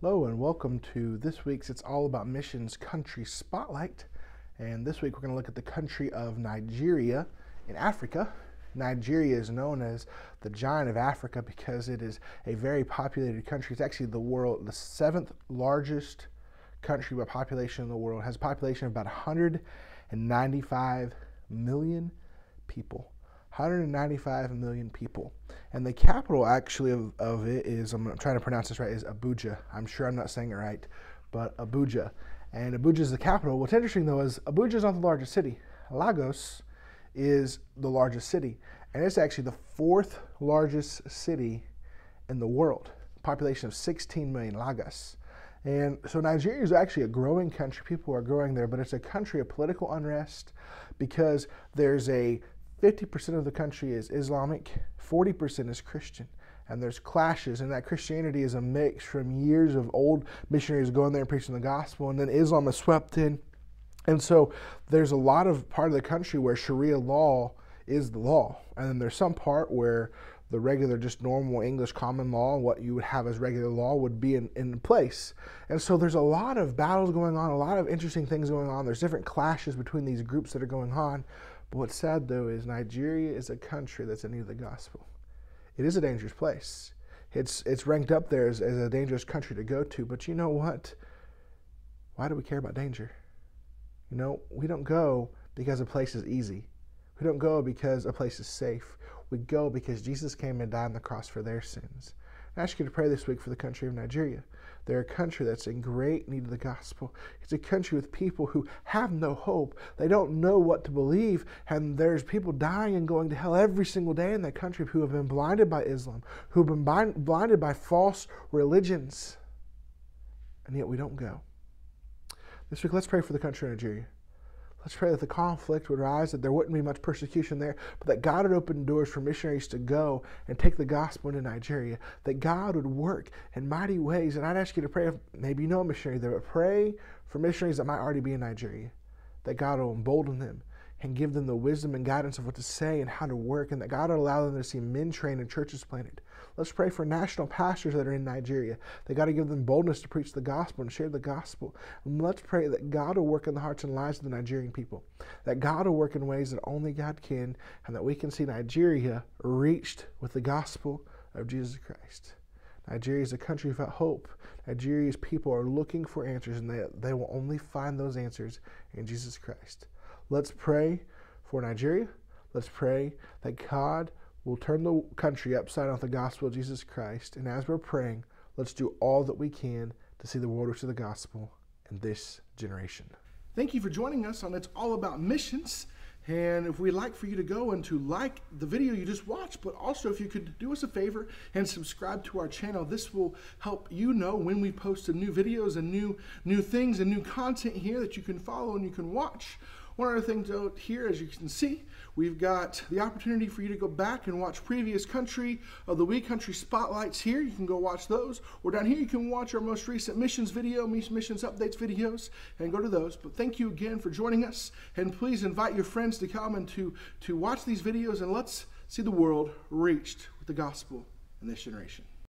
Hello and welcome to this week's It's All About Missions Country Spotlight. And this week we're going to look at the country of Nigeria in Africa. Nigeria is known as the giant of Africa because it is a very populated country. It's actually the seventh largest country by population in the world. It has a population of about 195 million people. 195 million people. And the capital actually of it is, I'm trying to pronounce this right, is Abuja. I'm sure I'm not saying it right, but Abuja. And Abuja is the capital. What's interesting though is Abuja is not the largest city. Lagos is the largest city. And it's actually the fourth largest city in the world. Population of 16 million, Lagos. And so Nigeria is actually a growing country. People are growing there, but it's a country of political unrest because there's 50% of the country is Islamic, 40% is Christian, and there's clashes, and that Christianity is a mix from years of old missionaries going there and preaching the gospel, and then Islam is swept in. And so there's a lot of part of the country where Sharia law is the law, and then there's some part where the regular, just normal English common law, what you would have as regular law, would be in place. And so there's a lot of battles going on, a lot of interesting things going on. There's different clashes between these groups that are going on. But what's sad, though, is Nigeria is a country that's in need of the gospel. It is a dangerous place. It's ranked up there as a dangerous country to go to. But you know what? Why do we care about danger? You know, we don't go because a place is easy. We don't go because a place is safe. We go because Jesus came and died on the cross for their sins. I ask you to pray this week for the country of Nigeria. They're a country that's in great need of the gospel. It's a country with people who have no hope. They don't know what to believe, and there's people dying and going to hell every single day in that country who have been blinded by Islam, who have been blinded by false religions, and yet we don't go. This week, let's pray for the country of Nigeria. Let's pray that the conflict would rise, that there wouldn't be much persecution there, but that God would open doors for missionaries to go and take the gospel into Nigeria, that God would work in mighty ways. And I'd ask you to pray, maybe you know a missionary there, but pray for missionaries that might already be in Nigeria, that God will embolden them and give them the wisdom and guidance of what to say and how to work, and that God will allow them to see men trained and churches planted. Let's pray for national pastors that are in Nigeria. They got to give them boldness to preach the gospel and share the gospel. And let's pray that God will work in the hearts and lives of the Nigerian people, that God will work in ways that only God can, and that we can see Nigeria reached with the gospel of Jesus Christ. Nigeria is a country without hope. Nigeria's people are looking for answers, and they will only find those answers in Jesus Christ. Let's pray for Nigeria. Let's pray that God will turn the country upside down with the gospel of Jesus Christ. And as we're praying, let's do all that we can to see the world reach the gospel in this generation. Thank you for joining us on It's All About Missions. And if we'd like for you to go and to like the video you just watched, but also if you could do us a favor and subscribe to our channel, this will help you know when we post new videos and new things and new content here that you can follow and you can watch. One other thing to note here, as you can see, we've got the opportunity for you to go back and watch previous Country of the Week, Country Spotlights here. You can go watch those. Or down here, you can watch our most recent missions video, missions updates videos, and go to those. But thank you again for joining us. And please invite your friends to come and to watch these videos, and let's see the world reached with the gospel in this generation.